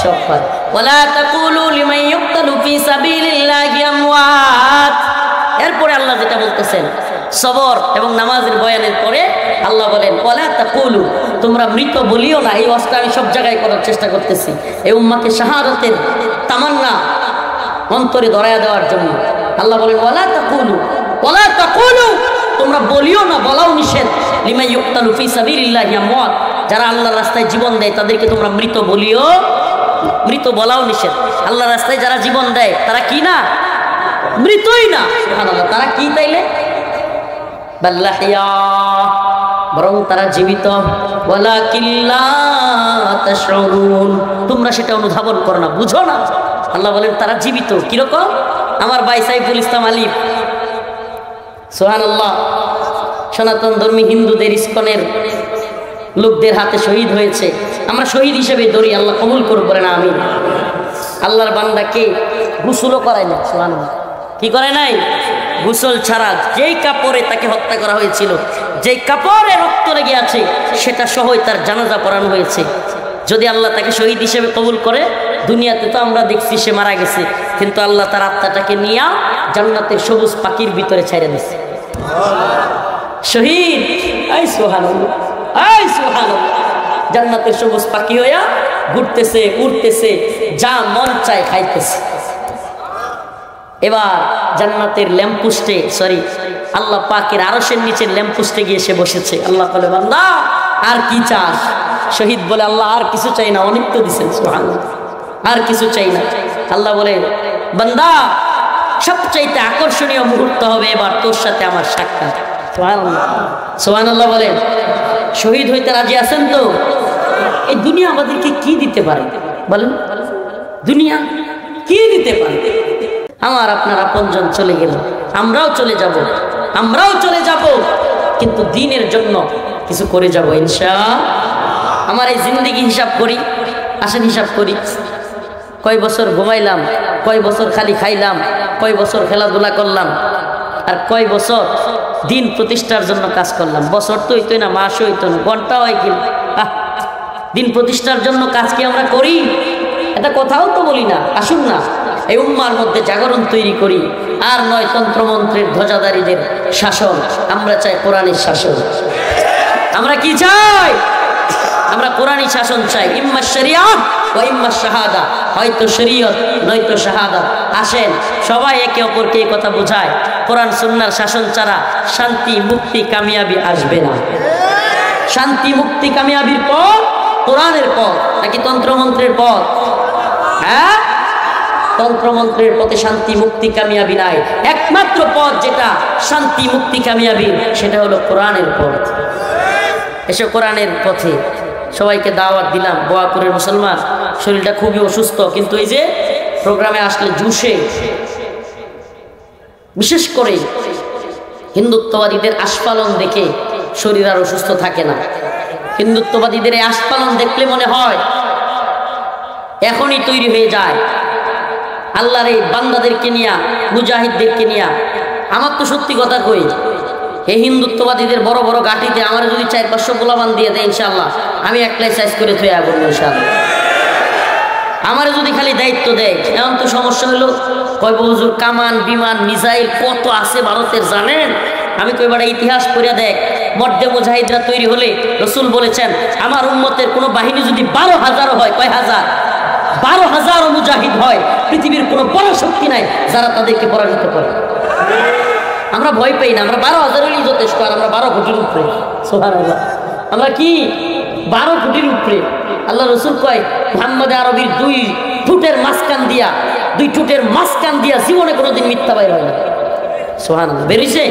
সব পারে। ওয়ালা তাকুলু লিমান ইউকতালু ফি সাবিলিল্লাহি আমওয়াত। এরপরে আল্লাহ যেটা বলতেছেন সবর এবং নামাজের বয়ানের পরে আল্লাহ বলেন ওয়ালা তাকুলু, তোমরা মৃত বলিও না। এই ওয়াজটা আমি সব জায়গায় করার চেষ্টা করতেছি, এই উম্মাকে শাহাদাতের তামান্না অন্তরে ধরায়া দেওয়ার জন্য। আল্লাহ বলেন ওয়ালা তাকুলু, ওয়ালা তাকুলু, তোমরা বলিও না, বলাও নিষেধ, লিমান ইউকতালু ফি সাবিলিল্লাহি আমওয়াত, যারা আল্লাহর রাস্তায় জীবন দেয় তাদেরকে তোমরা মৃত বলিও, মৃত বলাও নিষেধ। আল্লাহর রাস্তায় যারা জীবন দেয় তারা কি না? মৃতই না। সুবহানাল্লাহ। তারা কি তাইলে? বাল্লাহিয়া, বরং তারা জীবিত। ওয়ালাকিন লা তাশউরুন, তোমরা সেটা অনুধাবন করো না, বুঝো না। আল্লাহ বলেন তারা জীবিত। কিরকম? আমার ভাই সাইফুল ইসলাম আলিফ, সুবহানাল্লাহ, সনাতন ধর্মী হিন্দুদের ইসকনের লোকদের হাতে শহীদ হয়েছে। আমরা শহীদ হিসেবে ধরি, আল্লাহ কবুল করবো না। আমি আল্লাহর বান্দাকে গোসলও করাই না। সুবহানাল্লাহ। কি করে নাই? গোসল ছাড়া যেই কাপড়ে তাকে হত্যা করা হয়েছিল, যেই কাপড়ে রক্ত লেগে আছে, সেটা সহই তার জানাজা পড়ানো হয়েছে। যদি আল্লাহ তাকে শহীদ হিসেবে কবুল করে, দুনিয়াতে তো আমরা দেখছি সে মারা গেছে, কিন্তু আল্লাহ তার আত্মাটাকে নিয়ে জান্নাতের সবুজ পাখির ভিতরে ছেড়ে দিচ্ছে। শহীদ, আই সুবহানাল্লাহ, আই সুবহানাল্লাহ, জান্নাতের সবুজ পাখি হইয়া ঘুরতেছে, উড়তেছে, যা মন চায় খাইতেছে। এবার জান্নাতের ল্যাম্পপোস্টে, আল্লাহ পাকের আরশের নিচের ল্যাম্পপোস্টে গিয়ে সে বসেছে। আল্লাহ বলে বান্দা আর কি চাস? শহীদ বলে আল্লাহ আর কিছু চাই না, অনেক তো দিছেন, সুবহানাল্লাহ, আর কিছু চাই না। আল্লাহ বলে বান্দা সবচাইতে আকর্ষণীয় মুহূর্ত হবে এবার তোর সাথে আমার সাক্ষাৎ। সুবহানাল্লাহ। সুবহানাল্লাহ বলেন। শহীদ হইতে রাজি আছেন তো? এই দুনিয়া আমাদেরকে কি দিতে পারে বলেন? দুনিয়া কি দিতে পারে? আমার আপনার আপনজন চলে গেল, আমরাও চলে যাব, আমরাও চলে যাব, কিন্তু দ্বীনের জন্য কিছু করে যাব ইনশাআল্লাহ। আমার এই জিন্দেগি হিসাব করি, আসেন হিসাব করি, কয় বছর ঘুমাইলাম, কয় বছর খালি খাইলাম, কয় বছর খেলাধুলা করলাম, আর কয় বছর দিন প্রতিষ্ঠার জন্য কাজ করলাম। বছর তো হইতোই না, মাসও হইতো না, ঘন্টা হয় কি দিন প্রতিষ্ঠার জন্য কাজ কি আমরা করি? এটা কথাও তো বলি না। আসুন না এই উম্মার মধ্যে জাগরণ তৈরি করি, আর নয় তন্ত্রমন্ত্রের ধ্বজাধারীদের শাসন। আমরা চাই কোরআনের শাসন। আমরা কি চাই? আমরা কোরআনী শাসন চাই। ইম্মা শরিয়াত ওয়া ইম্মা শাহাদা, হয়তো শরীয়ত নয়তো শাহাদাত। আসেন সবাই একে অপরকে এই কথা বোঝায়, কোরআন সুন্নাহর শাসন ছাড়া শান্তি মুক্তি কামিয়াবি আসবে না। শান্তি মুক্তি কামিয়াবির পথ কোরআনের পথ নাকি তন্ত্রমন্ত্রের পথ? হ্যাঁ, তন্ত্রমন্ত্রের পথে শান্তি মুক্তি কামিয়াবি নাই। একমাত্র পথ যেটা শান্তি মুক্তি কামিয়াবি, সেটা হলো কোরআনের পথ। এসে কোরআনের পথে সবাইকে দাওয়াত দিলাম। বোয়াপুরের মুসলমান, শরীরটা খুবই অসুস্থ, কিন্তু এই যে প্রোগ্রামে আসলে জুসে, বিশেষ করে হিন্দুত্ববাদীদের আস্ফালন দেখে শরীর আর অসুস্থ থাকে না। হিন্দুত্ববাদীদের এই আস্ফালন দেখলে মনে হয় এখনই তৈরি হয়ে যায় আল্লাহর এই বান্দাদেরকে নিয়া, মুজাহিদদেরকে নিয়া। আমার তো সত্যি কথা কই, এই হিন্দুত্ববাদীদের বড় বড় গাঠিতে আমার যদি 4-500 গোলাবান দিয়ে দেয় ইনশাআল্লাহ আমি একলাই সাইজ করে থুয়ে আবো ইনশাআল্লাহ। আমার যদি খালি দায়িত্ব দেয়। এমন তো সমস্যা হলো, কয় হুজুর কামান বিমান মিসাইল কত আছে ভারতের জানেন? আমি কইবার ইতিহাস পড়িয়া দেখ, মর্দে মুজাহিদরা তৈরি হলে রসুল বলেছেন আমার উম্মতের কোনো বাহিনী যদি 12,000 হয়, কয় হাজার? 12,000 মুজাহিদ হয়, পৃথিবীর কোনো বড় শক্তি নাই যারা তাদেরকে পরাজিত করে। আমরা ভয় পাই না, আমরা 12,000 হলেই যথেষ্ট। আর আমরা 12 কোটির উপরে, সুবহানাল্লাহ, আমরা কি 12 কোটির উপরে। আল্লাহ রসুল কয় মুহাম্মদ আরবির 2 ঠোঁটের মাঝখান দিয়া জীবনে কোনোদিন মিথ্যা বাইর হয় না। সুবহানাল্লাহ, বেরিয়েছে।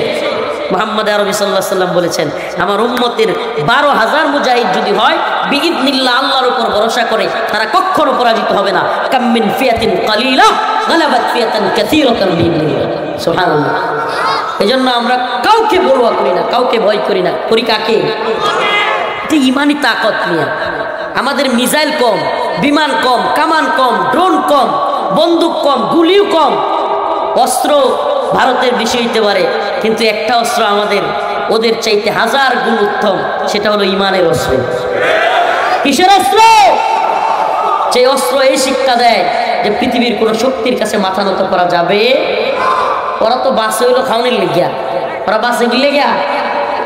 মুহাম্মদ আরবি সাল্লাল্লাহু আলাইহি ওয়াসাল্লাম বলেছেন আমার উম্মতের 12,000 মুজাহিদ যদি হয় বিইذনিল্লাহ, আল্লাহর উপর ভরসা করে, তারা কখনো পরাজিত হবে না। কাম মিন ফিয়াতিন কালিলা গালাবাত ফিয়াতান কাসীরাতান বিইذনিল্লাহ। সুবহানাল্লাহ। এজন্য আমরা কাউকে পরোয়া করি না, কাউকে ভয় করি না। করি কাকে? এটা ইমানি তাকত নিয়ে। আমাদের মিসাইল কম, বিমান কম, কামান কম, ড্রোন কম, বন্দুক কম, গুলিও কম, অস্ত্র ভারতের বেশি হইতে পারে, কিন্তু একটা অস্ত্র আমাদের ওদের চাইতে 1000 গুণ উত্তম, সেটা হলো ইমানের অস্ত্র। কিসের অস্ত্র? যে অস্ত্র এই শিক্ষা দেয় যে পৃথিবীর কোনো শক্তির কাছে মাথা নত করা যাবে। ওরা তো বাসে হইলো খাওয়ানোর লেগিয়া, ওরা বাসে কি লেগিয়া?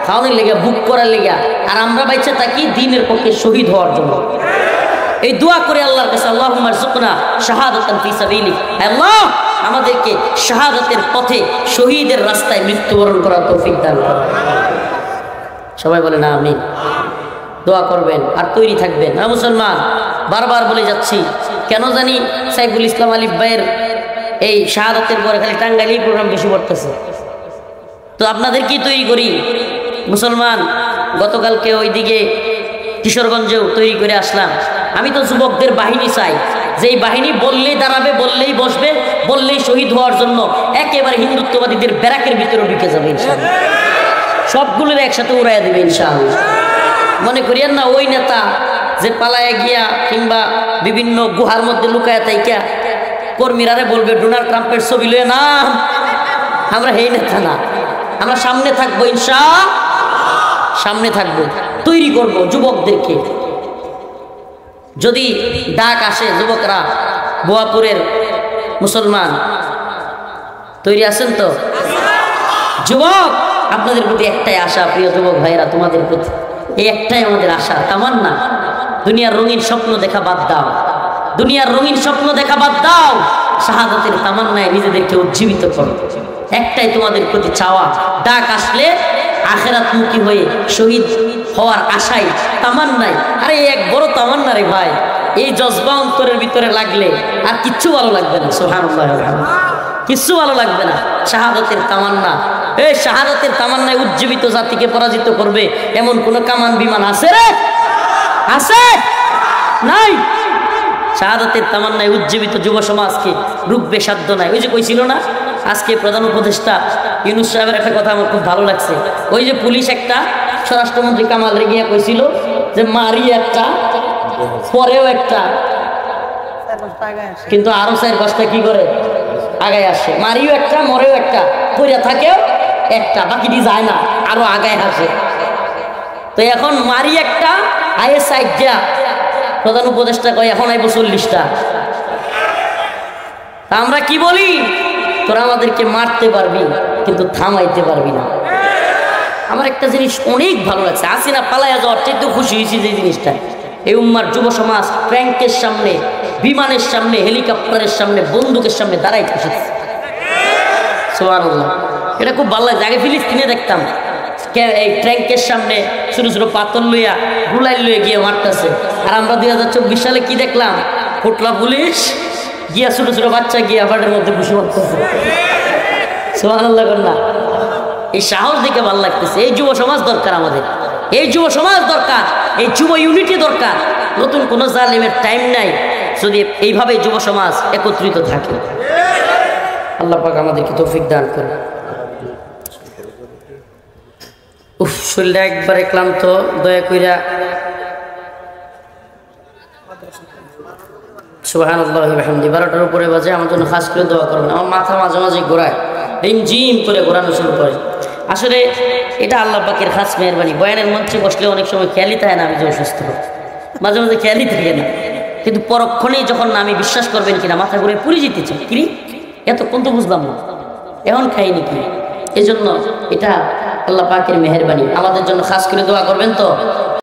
খাওয়ানোর লেগিয়া, বুক করার লেগিয়া। আর আমরা বাইচে থাকি দ্বীনের পক্ষে শহীদ হওয়ার জন্য। এই দোয়া করে আল্লাহর কাছে, আল্লাহুম্মা রযুকনা শাহাদাতান ফি সাবিলিক, আল্লাহ আমাদেরকে শাহাদাতের পথে শহীদের রাস্তায় মৃত্যুবরণ করার তৌফিক দান করুন। সবাই বলেন আমিন। দোয়া করবেন আর তৈরি থাকবেন। না মুসলমান, বারবার বলে যাচ্ছি, কেন জানি সাইফুল ইসলাম আলিফ ভাইয়ের এই শাহাদাতের পরে খালি টাঙ্গাইলেই প্রোগ্রাম বেশি পড়তেছে। তো আপনাদেরকেই তৈরি করি মুসলমান। গতকালকে ওইদিকে কিশোরগঞ্জেও তৈরি করে আসলাম। আমি তো যুবকদের বাহিনী চাই, যেই বাহিনী বললেই দাঁড়াবে, বললেই বসবে, বললেই শহীদ হওয়ার জন্য একেবারে হিন্দুত্ববাদীদের ব্যারাকের ভিতরে ঢুকে যাবে ইনশাআল্লাহ। সবগুলোর একসাথে উড়াইয়া দেবে ইনশাআল্লাহ। মনে করিয়েন না ওই নেতা যে পালায়া গিয়া কিংবা বিভিন্ন গুহার মধ্যে লুকায়া তাইকা কর্মীরারে বলবে ডোনাল্ড ট্রাম্পের ছবি লয়ে নাম। আমরা এই নেতা না, আমরা সামনে থাকবো ইনশাআল্লাহ, সামনে থাকবো, তৈরি করব যুবকদেরকে। যদি ডাক আসে যুবকরা, বোয়াপুরের মুসলমান তৈরি আছেন তো? যুবক আপনাদের প্রতি একটাই আশা, প্রিয় যুবক ভাইয়েরা, তোমাদের প্রতি এই একটাই আমাদের আশা, তামান্না। দুনিয়ার রঙিন স্বপ্ন দেখা বাদ দাও, দুনিয়ার রঙিন স্বপ্ন দেখা বাদ দাও, শাহাদাতের তামান্নায় নিজেদেরকে উজ্জীবিত করো। একটাই তোমাদের প্রতি চাওয়া, ডাক আসলে আখিরাতমুখী হয়ে শহীদ হওয়ার আশায়, তামান্নাই। আরে এক বড় তামান্না রে ভাই, এই জজবা অন্তরের ভিতরে লাগলে আর কিচ্ছু ভালো লাগবে না। সুবহানাল্লাহ, কিচ্ছু ভালো লাগবে না। শাহাদাতের তামান্না, এই শাহাদাতের তামান্নায় উজ্জীবিত জাতিকে পরাজিত করবে এমন কোন কামান বিমান আছে রে? আছে? নাই। শাহাদাতের তামান্নায় উজ্জীবিত যুব সমাজকে রুখবে সাধ্য নাই। ওই যে কইছিল না আজকে প্রধান উপদেষ্টা ইউনূস সাহেবের একটা কথা আমার খুব ভালো লাগছে। ওই যে পুলিশ একটা স্বরাষ্ট্রমন্ত্রী কামাল রেগিয়া কইছিল যে মারি একটা পরেও একটা, কিন্তু আরো 4-5টা কি করে আগায় আসে। মারিও একটা, মরেও একটা, পড়িয়া থাকেও একটা, বাকিটি যায় না, আরো আগায় আসে। তো এখন মারি একটা, আয়ে সাইড দিয়া প্রধান উপদেষ্টা কয় এখন আইব 40টা। আমরা কি বলি? তোরা আমাদেরকে মারতে পারবি কিন্তু থামাইতে পারবি না। আমার একটা জিনিস অনেক ভালো লাগছে, হাসিনা পালাইয়া যাওয়ার চাইতে খুশি হয়েছি যে জিনিসটা, এই উম্মার যুব সমাজ ট্যাঙ্কের সামনে, বিমানের সামনে, হেলিকপ্টারের সামনে, বন্দুকের সামনে দাঁড়াই বসেছে। সুবহানাল্লাহ, এটা খুব ভালো লাগছে। আগে ফিলিস্তিনে দেখতাম এই ট্যাঙ্কের সামনে ছোট ছোট পাথর লইয়া গুলাই লইয়া গিয়ে মারতেছে। আর আমরা 2024 সালে কি দেখলাম? ফুটলা পুলিশ গিয়া ছোট ছোট বাচ্চা গিয়া বাড়ির মধ্যে বসে মারতেছে। সুবহানাল্লাহ না? এই সাহস দেখে ভালো লাগতেছে। এই যুব সমাজ দরকার আমাদের, এই যুব সমাজ দরকার, এই যুব ইউনিটি দরকার। নতুন কোনো জালেমের টাইম নাই যদি এইভাবে যুব সমাজ একত্রিত থাকে। আল্লাহ পাক আমাদেরকে তৌফিক দান করে। উফ, শরীরটা একবারে ক্লান্ত, দয়া কইরা সুবহানাল্লাহি ওয়া বিহামদিহি 12টার উপরে বাজে, আমার জন্য খাস করে দোয়া করবেন। আমার মাথা মাঝে মাঝে ঘোরায়, রিমঝিম করে ঘোরানো শুরু করে। আসলে এটা আল্লাহ পাকের খাস মেহেরবানি। বয়ানের মঞ্চে বসলে অনেক সময় খেয়ালই থাকে না আমি যে অসুস্থ, মাঝে মাঝে খেয়ালই থাকে না, কিন্তু পরক্ষণেই যখন না আমি বিশ্বাস করবেন কিনা মাথা ঘুরে পুরি যেতেছে, কিরি এতক্ষণ তো বুঝলাম না, এখন খাইনি কি। এই জন্য এটা আল্লাহ পাকের মেহেরবানি। আমাদের জন্য খাস করে দোয়া করবেন তো।